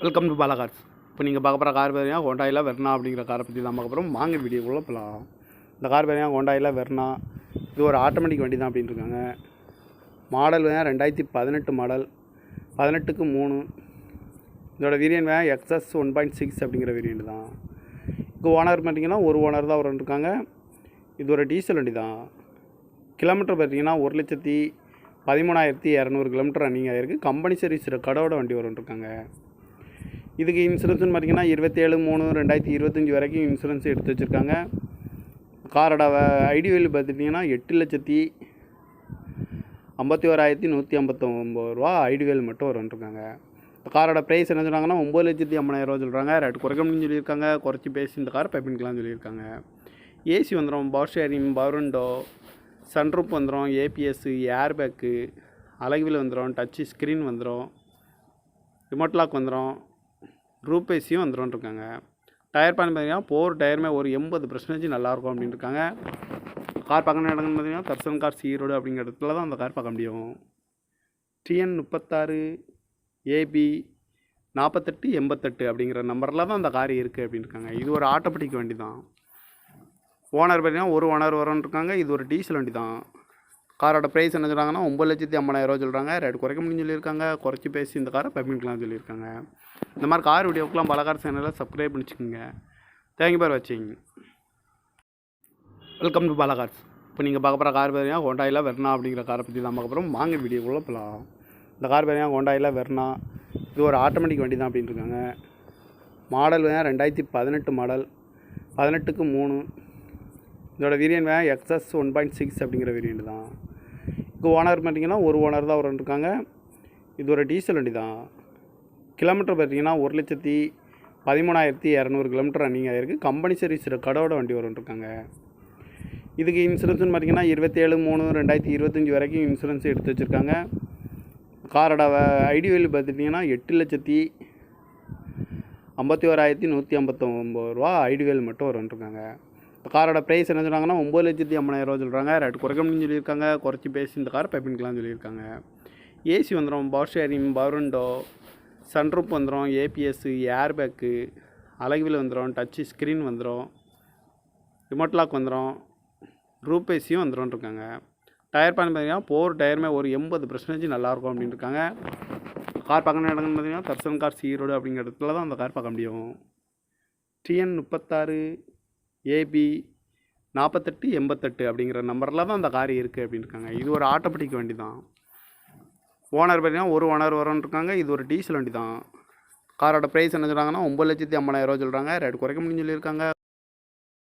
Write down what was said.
Welcome to Bala cars. இப்போ நீங்கள் பார்க்க போகிற கார் பார்த்தீங்கன்னா ஹோண்டாயில் வெர்னா அப்படிங்கிற காரை பற்றி தான் பார்க்க போகிறோம். வாங்க வீடியோக்குள்ளே போகலாம். இந்த கார் பார்த்தீங்கன்னா ஹோண்டாயில் வெர்னா, இது ஒரு ஆட்டோமேட்டிக் வண்டி தான் அப்படின்னு இருக்காங்க. மாடல் பார்த்தீங்கன்னா 2018 மாடல், 18க்கு 3. இதோட வேரியன்ட் எக்ஸ்எஸ் 1.6 அப்படிங்கிற வேரியன்ட் தான். இப்போ ஓனர் பார்த்தீங்கன்னா ஒரு ஓனர் தான் இருக்காங்க. இது ஒரு டீசல் வண்டி தான். கிலோமீட்டர் பார்த்தீங்கன்னா 1,13,200 கிலோமீட்டர் ரன்னிங் ஆகிருக்கு. கம்பெனி சர்வீஸ் கடவோட வண்டி இருக்காங்க. இதுக்கு இன்சூரன்ஸ்னு பார்த்திங்கன்னா 27/3/2025 வரைக்கும் இன்சூரன்ஸ் எடுத்து வச்சுருக்காங்க. காரோட ஐடி வேல்யூ பார்த்துட்டிங்கன்னா 8,51,159 ரூபா ஐடி வேல்யூ மட்டும் இருக்காங்க. காரோட ப்ரைஸ் என்ன சொல்கிறாங்கன்னா 9,50,000 சொல்கிறாங்க. ரேட் குறைக்கணும்னு சொல்லியிருக்காங்க. குறைச்சி பேசி இந்த கார் பைப்பின்கலாம்னு சொல்லியிருக்காங்க. ஏசி வந்துடும், power sharing, power window, sunroof வந்துடும், ஏபிஎஸ், ஏர் பேக்கு, அழகுவில் வந்துடும், டச்சு ஸ்க்ரீன் வந்துடும், ரிமோட் லாக் வந்துடும், ரூப் ஏசியும் வந்துடும் இருக்காங்க. டயர் பண்ணி பார்த்தீங்கன்னா 4 டயருமே ஒரு 80% நல்லாயிருக்கும் அப்படின்னு இருக்காங்க. கார் பார்க்கணும் இடங்கன்னு பார்த்தீங்கன்னா தர்சன் கார்ஸ் ஈரோடு அப்படிங்கிற இடத்துல தான் அந்த கார் பார்க்க முடியும். TN 36 AB 4888 அப்படிங்கிற நம்பரில் தான் அந்த கார் இருக்குது அப்படின்னு இருக்காங்க. இது ஒரு ஆட்டோமேட்டிக் வண்டி தான். ஓனர் பார்த்தீங்கன்னா ஒரு ஓனர் இருக்காங்க. இது ஒரு டீசல் வண்டி தான். காரோட ப்ரைஸ் என்ன சொல்கிறாங்கன்னா 9,50,000 சொல்கிறாங்க. ரேட் குறைக்க முடியும்னு சொல்லியிருக்காங்க. குறைச்சி பேசி இந்த காரை பைப்பின்கலாம்னு சொல்லியிருக்காங்க. இந்த மாதிரி கார் வீடியோக்கெலாம் பலகார் சேனலில் சப்ஸ்கிரைப் பண்ணிச்சுக்கோங்க. தேங்க்யூ ஃபார் வாட்சிங். Welcome to Bala cars. இப்போ நீங்கள் பார்க்க போகிற கார் பார்த்தீங்கன்னா ஹோண்டாயில் வெர்னா அப்படிங்கிற காரை பற்றி தான் பார்க்க போகிறோம். வாங்க வீடியோக்குள்ளே போகலாம். இந்த கார் பார்த்தீங்கன்னா ஹோண்டாயில் வெர்னா, இது ஒரு ஆட்டோமேட்டிக் வண்டி தான் அப்படின்னு இருக்காங்க. மாடல் பார்த்தீங்கன்னா 2018 மாடல், 18க்கு 3. இதோட வேரியன்ட் எக்ஸ்எஸ் 1.6 அப்படிங்கிற வேரியன்ட் தான். இப்போ ஓனர் பார்த்தீங்கன்னா ஒரு ஓனர் தான் இருக்காங்க. இது ஒரு டீசல் வண்டி தான். கிலோமீட்டர் பார்த்தீங்கன்னா 1,13,200 கிலோமீட்டர் ரன்னிங் ஆகிருக்கு. கம்பெனி சர்வீஸ் கடவோட வண்டி இருக்காங்க. இதுக்கு இன்சூரன்ஸ்னு பார்த்தீங்கன்னா 27/3/2025 வரைக்கும் இன்சூரன்ஸ் எடுத்து வச்சுருக்காங்க. காரோட ஐடி வேல்யூ பார்த்துட்டிங்கன்னா 8,51,159 ரூபா ஐடி வேல்யூ மட்டும் இருக்காங்க. காரோட ப்ரைஸ் என்ன சொல்கிறாங்கன்னா 9,50,000 சொல்கிறாங்க. ரேட் குறைக்கணும்னு சொல்லியிருக்காங்க. குறைச்சி பேசி இந்த கார் பைப்பின்கலாம்னு சொல்லியிருக்காங்க. ஏசி வந்துடும், power sharing, power window, sunroof வந்துடும், ஏபிஎஸ், ஏர் பேக்கு, அழகுவில் வந்துடும், டச்சு ஸ்க்ரீன் வந்துடும், ரிமோட் லாக் வந்துடும், ரூப் ஏசியும் வந்துடும் இருக்காங்க. டயர் பண்ணி பார்த்தீங்கன்னா 4 டயருமே ஒரு 80% நல்லாயிருக்கும் அப்படின்னு இருக்காங்க. கார் பார்க்கணும் இடங்கன்னு பார்த்தீங்கன்னா தர்சன் கார்ஸ் ஈரோடு அப்படிங்கிற இடத்துல தான் அந்த கார் பார்க்க முடியும். TN 36 AB 4888 அப்படிங்கிற நம்பரில் தான் அந்த கார் இருக்குது அப்படின்னு இருக்காங்க. இது ஒரு ஆட்டோமேட்டிக் வண்டி தான். ஓனர் பார்த்தீங்கன்னா ஒரு ஓனர் இருக்காங்க. இது ஒரு டீசல் வண்டி தான். காரோட ப்ரைஸ் என்ன சொல்கிறாங்கன்னா 9,50,000 சொல்கிறாங்க. ரேட் குறைக்க முடியும்னு சொல்லியிருக்காங்க.